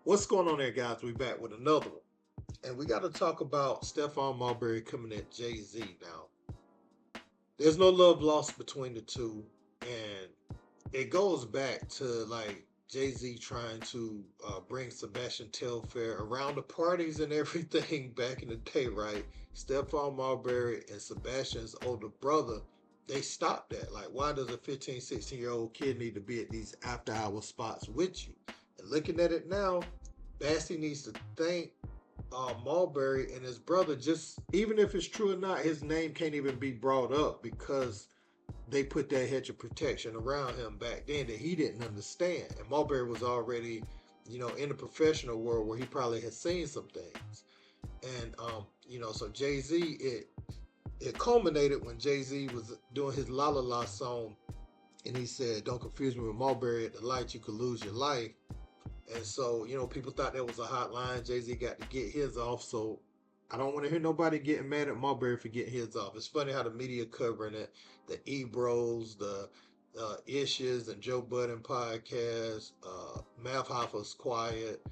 What's going on there, guys? We back with another one. And we got to talk about Stephon Marbury coming at Jay Z now. There's no love lost between the two. And it goes back to like Jay Z trying to bring Sebastian Telfair around the parties and everything back in the day, right? Stephon Marbury and Sebastian's older brother, they stopped that. Like, why does a 15, 16-year-old kid need to be at these after hour spots with you? And looking at it now, Bassie needs to thank Marbury and his brother. Just even if it's true or not, his name can't even be brought up because they put that hedge of protection around him back then that he didn't understand. And Marbury was already, in the professional world where he probably had seen some things. And so Jay Z, it culminated when Jay Z was doing his La La La song, and he said, "Don't confuse me with Marbury at the light, you could lose your life." And so, people thought that was a hot line. Jay Z got to get his off. So I don't want to hear nobody getting mad at Marbury for getting his off. It's funny how the media covering it, the E-Bros, the Issues and Joe Budden podcast, Math Hoffa's quiet.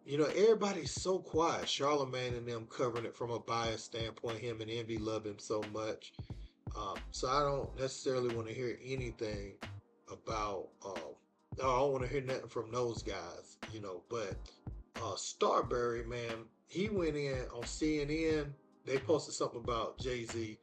Everybody's so quiet. Charlemagne and them covering it from a biased standpoint. Him and Envy love him so much. So I don't necessarily want to hear anything about... I don't want to hear nothing from those guys, but Starbury, man, he went in on CNN. They posted something about Jay Z,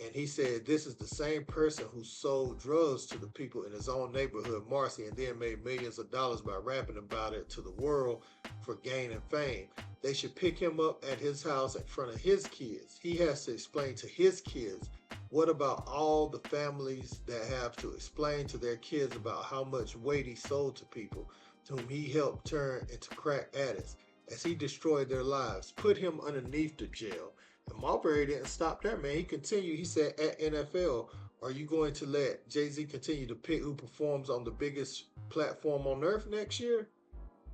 and he said this is the same person who sold drugs to the people in his own neighborhood, Marcy, and then made millions of dollars by rapping about it to the world for gain and fame. They should pick him up at his house in front of his kids. He has to explain to his kids. What about all the families that have to explain to their kids about how much weight he sold to people whom he helped turn into crack addicts as he destroyed their lives? Put him underneath the jail. And Marbury didn't stop there, man. He continued. He said, at NFL, are you going to let Jay-Z continue to pick who performs on the biggest platform on earth next year?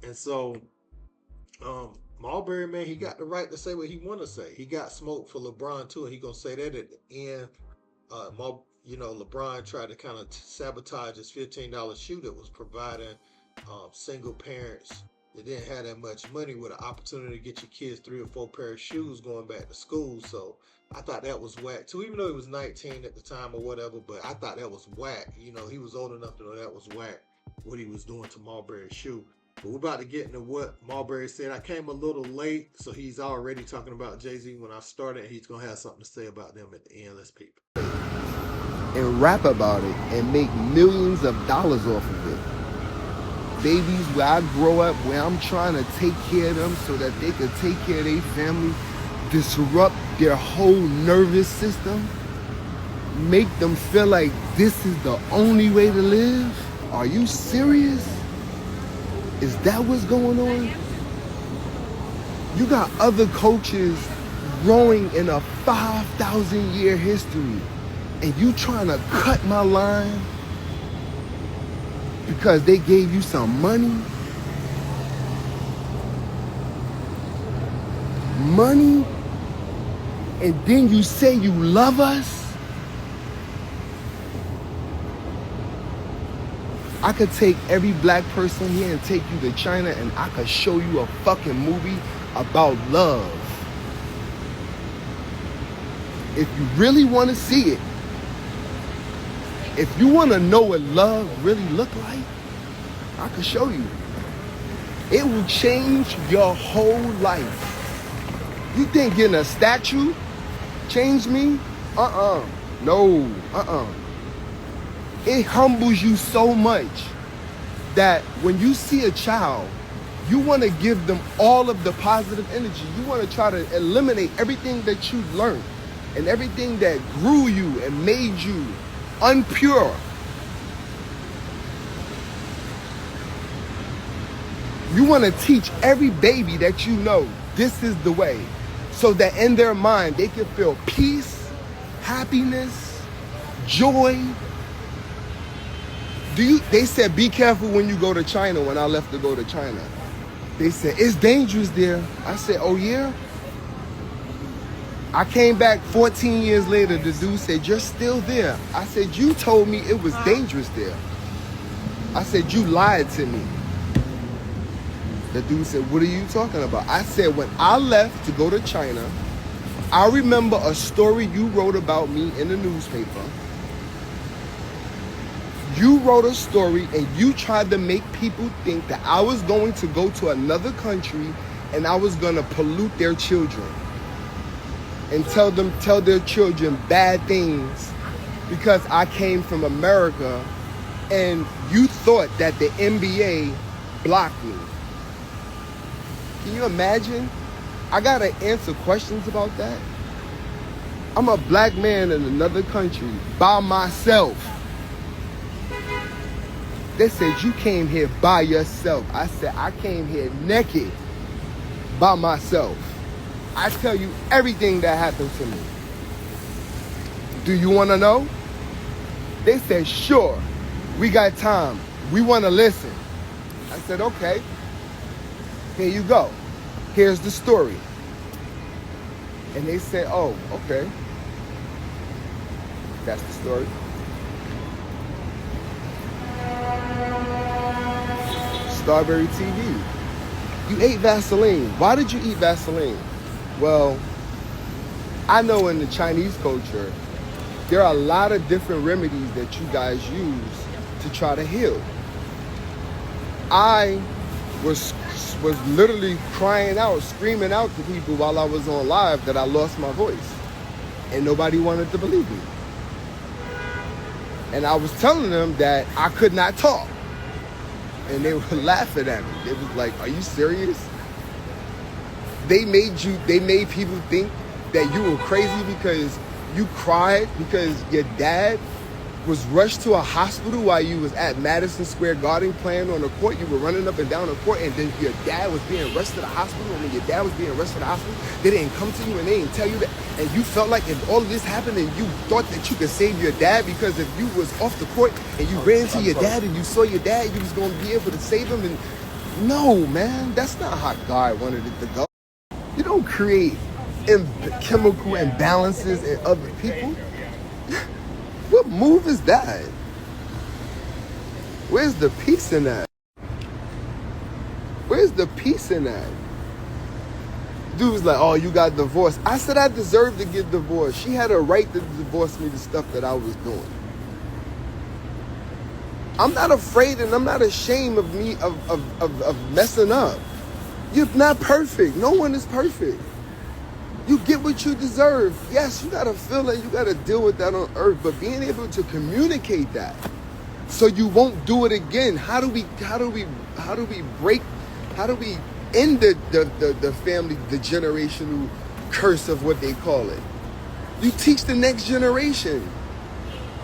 And so, Marbury, man, he got the right to say what he want to say. He got smoke for LeBron, too, and he going to say that at the end. LeBron tried to kind of sabotage his $15 shoe that was providing single parents that didn't have that much money with an opportunity to get your kids 3 or 4 pair of shoes going back to school. So I thought that was whack too, even though he was 19 at the time or whatever, but I thought that was whack. He was old enough to know that was whack, what he was doing to Marbury's shoe. But we're about to get into what Marbury said. I came a little late, so he's already talking about Jay-Z when I started. He's going to have something to say about them at the end. Let's peep. And rap about it and make millions of dollars off of it. Babies where I grow up, where I'm trying to take care of them so that they could take care of their family, disrupt their whole nervous system, make them feel like this is the only way to live? Are you serious? Is that what's going on? You got other coaches growing in a 5,000-year history, and you trying to cut my line because they gave you some money? Money? And then you say you love us? I could take every black person here and take you to China and I could show you a fucking movie about love. If you really want to see it, if you want to know what love really look like, I can show you. It will change your whole life. You think getting a statue changed me? No, It humbles you so much that when you see a child, you want to give them all of the positive energy. You want to try to eliminate everything that you've learned and everything that grew you and made you unpure. You want to teach every baby that you know this is the way, so that in their mind they can feel peace, happiness, joy. They said be careful when you go to China. When I left to go to China, they said it's dangerous there. I said, oh yeah? I came back 14 years later. The dude said, you're still there. I said, you told me it was dangerous there. I said, you lied to me. The dude said, what are you talking about? I said, when I left to go to China, I remember a story you wrote about me in the newspaper. You wrote a story and you tried to make people think that I was going to go to another country and I was going to pollute their children and tell their children bad things because I came from America, and you thought that the NBA blocked me. Can you imagine? I gotta answer questions about that. I'm a black man in another country by myself. They said, you came here by yourself. I said, I came here naked by myself. I tell you everything that happened to me. Do you want to know? They said, sure, we got time. We want to listen. I said, okay, here you go. Here's the story. And they said, oh, okay. That's the story. Strawberry TV. You ate Vaseline. Why did you eat Vaseline? Well, I know in the Chinese culture, there are a lot of different remedies that you guys use to try to heal. I was literally crying out, screaming out to people while I was on live that I lost my voice. And nobody wanted to believe me. And I was telling them that I could not talk. And they were laughing at me. They was like, are you serious? They made people think that you were crazy because you cried because your dad was rushed to a hospital while you was at Madison Square Garden playing on the court. You were running up and down the court, and then your dad was being rushed to the hospital. And when your dad was being rushed to the hospital, they didn't come to you and they didn't tell you that. And you felt like if all of this happened and you thought that you could save your dad because if you was off the court and you ran to your dad and you saw your dad, you was going to be able to save him. And no, man, that's not how God wanted it to go. You don't create chemical imbalances in other people. What move is that? Where's the peace in that? Where's the peace in that? Dude was like, oh, you got divorced. I said I deserved to get divorced. She had a right to divorce me, the stuff that I was doing. I'm not afraid and I'm not ashamed of me of messing up. You're not perfect. No one is perfect. You get what you deserve. Yes, you gotta feel it. You gotta deal with that on earth. But being able to communicate that so you won't do it again. How do we end the family, the generational curse of what they call it? You teach the next generation.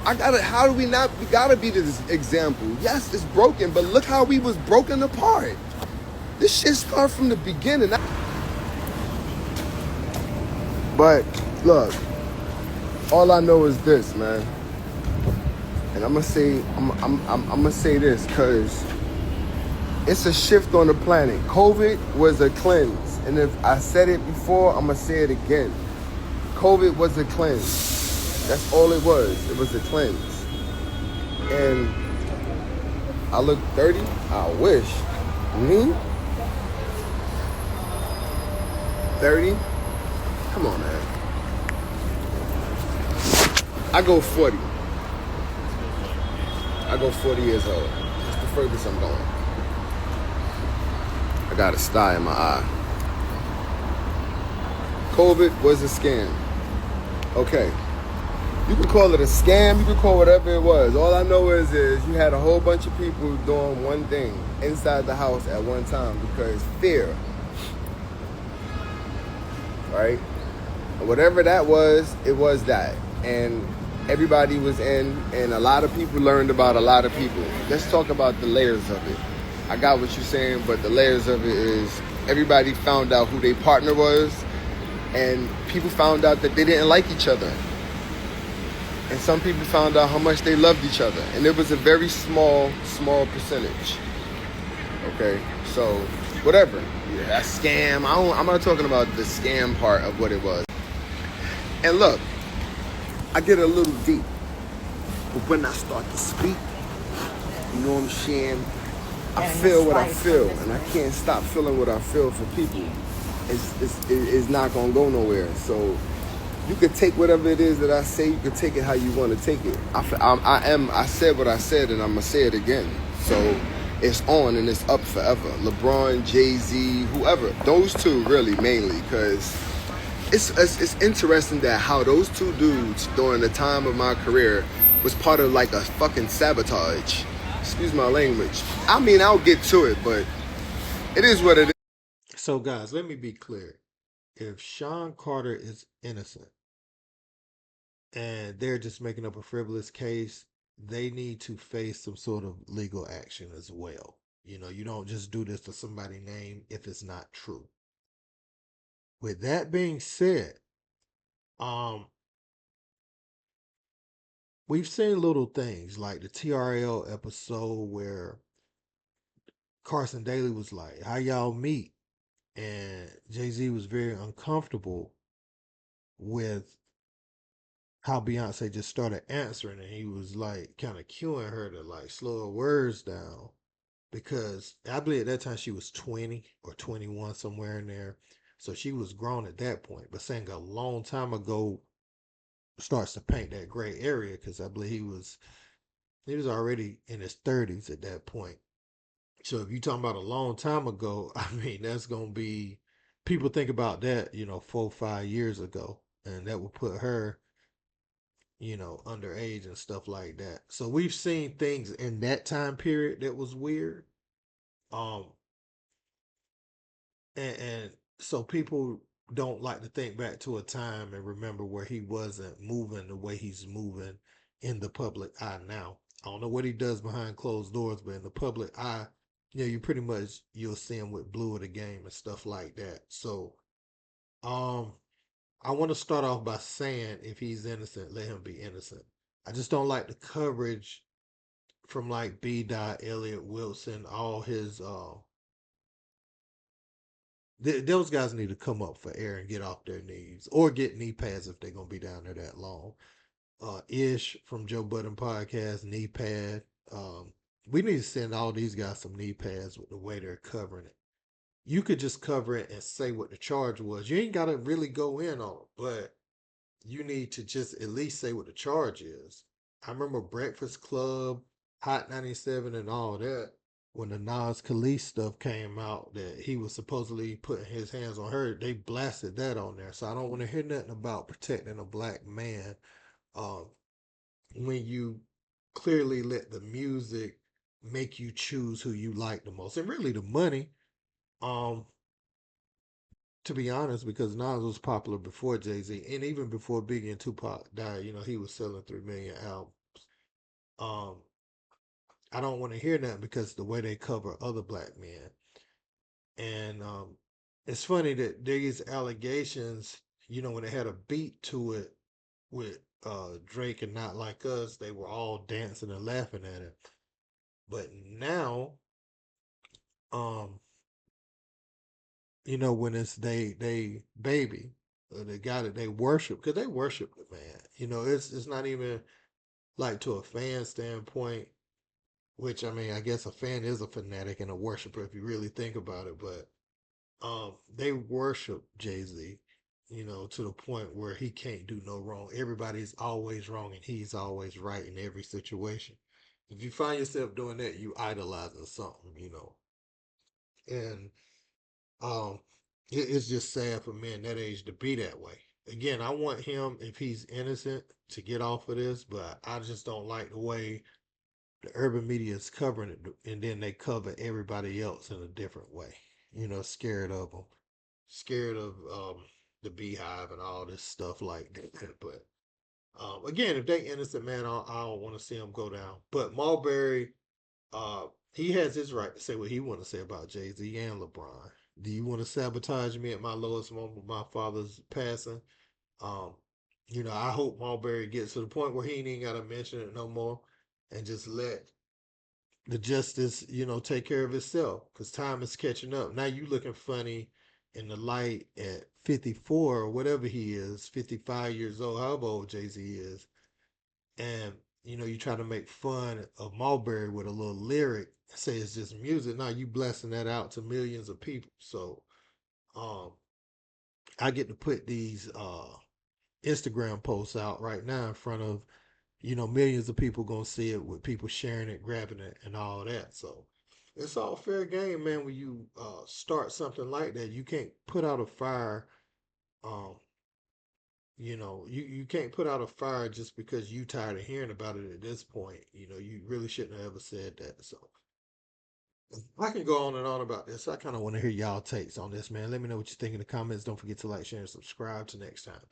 We gotta be this example. Yes, it's broken, but look how we was broken apart. This shit started from the beginning. But look, all I know is this, man. And I'm gonna say this because it's a shift on the planet. COVID was a cleanse, and if I said it before, I'm gonna say it again. COVID was a cleanse. That's all it was. It was a cleanse. And I look 30. I wish. Me? 30? Come on, man. I go 40. I go 40 years old. That's the furthest I'm going. I got a sty in my eye. COVID was a scam. Okay. You can call it a scam. You can call it whatever it was. All I know is you had a whole bunch of people doing one thing inside the house at one time because fear. Right? Whatever that was, it was that. And everybody was in, and a lot of people learned about a lot of people. Let's talk about the layers of it. I got what you're saying, but the layers of it is everybody found out who their partner was, and people found out that they didn't like each other. And some people found out how much they loved each other. And it was a very small percentage. Okay? So, whatever. Yeah, that scam. I'm not talking about the scam part of what it was. And look, I get a little deep. But when I start to speak, you know what I'm saying? I feel what I feel, and I can't stop feeling what I feel for people. It's not gonna go nowhere. So you could take whatever it is that I say. You could take it how you want to take it. I said what I said, and I'm gonna say it again. So it's on and it's up forever. LeBron, Jay Z, whoever, those two really mainly, because it's interesting that how those two dudes during the time of my career was part of like a fucking sabotage. Excuse my language. I mean, I'll get to it, but it is what it is. So, guys, let me be clear. If Sean Carter is innocent and they're just making up a frivolous case, they need to face some sort of legal action as well. You don't just do this to somebody's name if it's not true. With that being said, um, we've seen little things like the TRL episode where Carson Daly was like, "How y'all meet?" and Jay Z was very uncomfortable with how Beyonce just started answering, and he was like kind of cueing her to like slow her words down because I believe at that time she was 20 or 21, somewhere in there. So she was grown at that point, but saying a long time ago starts to paint that gray area because I believe he was already in his 30s at that point. So if you're talking about a long time ago, I mean that's gonna be people think about that, 4 or 5 years ago, and that would put her underage and stuff like that. So we've seen things in that time period that was weird. Um, and so people don't like to think back to a time and remember where he wasn't moving the way he's moving in the public eye now. I don't know what he does behind closed doors, but in the public eye, you pretty much you'll see him with Blue of the Game and stuff like that. So, um, I want to start off by saying if he's innocent, let him be innocent. I just don't like the coverage from like B. Dot, Elliot Wilson, all his those guys need to come up for air and get off their knees or get knee pads if they're gonna be down there that long. Ish from Joe Budden podcast, knee pad. Um, we need to send all these guys some knee pads with the way they're covering it. You could just cover it and say what the charge was. You ain't gotta really go in on it, but you need to just at least say what the charge is. I remember Breakfast Club, Hot 97, and all that. When the Nas Khalees stuff came out that he was supposedly putting his hands on her, they blasted that on there. So I don't want to hear nothing about protecting a black man uh, when you clearly let the music make you choose who you like the most. And really the money, um, to be honest, because Nas was popular before Jay Z, and even before Biggie and Tupac died, he was selling 3 million albums. Um, I don't want to hear that because the way they cover other black men, and it's funny that these allegations, when they had a beat to it with Drake and Not Like Us, they were all dancing and laughing at it. But now, um, when it's they baby, the guy that they worship, because they worship the man. It's not even like to a fan standpoint, which I mean, I guess a fan is a fanatic and a worshiper if you really think about it. But they worship Jay Z, to the point where he can't do no wrong. Everybody's always wrong and he's always right in every situation. If you find yourself doing that, you idolizing something. And Um, it's just sad for men that age to be that way. Again, I want him, if he's innocent, to get off of this, but I just don't like the way the urban media is covering it, and then they cover everybody else in a different way. Scared of them, scared of the Beehive and all this stuff like that. But again, if they innocent, man, I don't want to see them go down. But Marbury, uh, he has his right to say what he want to say about Jay Z and LeBron. Do you want to sabotage me at my lowest moment of my father's passing? Um, I hope Marbury gets to the point where he ain't even got to mention it no more, and just let the justice, take care of itself. Because time is catching up. Now you looking funny in the light at 54 or whatever he is, 55 years old, however old Jay Z is, and you try to make fun of Marbury with a little lyric, say it's just music. Now you blessing that out to millions of people. So um, I get to put these Instagram posts out right now in front of millions of people gonna see it with people sharing it, grabbing it, and all that. So it's all fair game, man. When you start something like that, you can't put out a fire. Um, you can't put out a fire just because you tired of hearing about it at this point. You really shouldn't have ever said that. So I can go on and on about this. I kind of want to hear y'all takes on this, man. Let me know what you think in the comments. Don't forget to like, share, and subscribe. Till next time.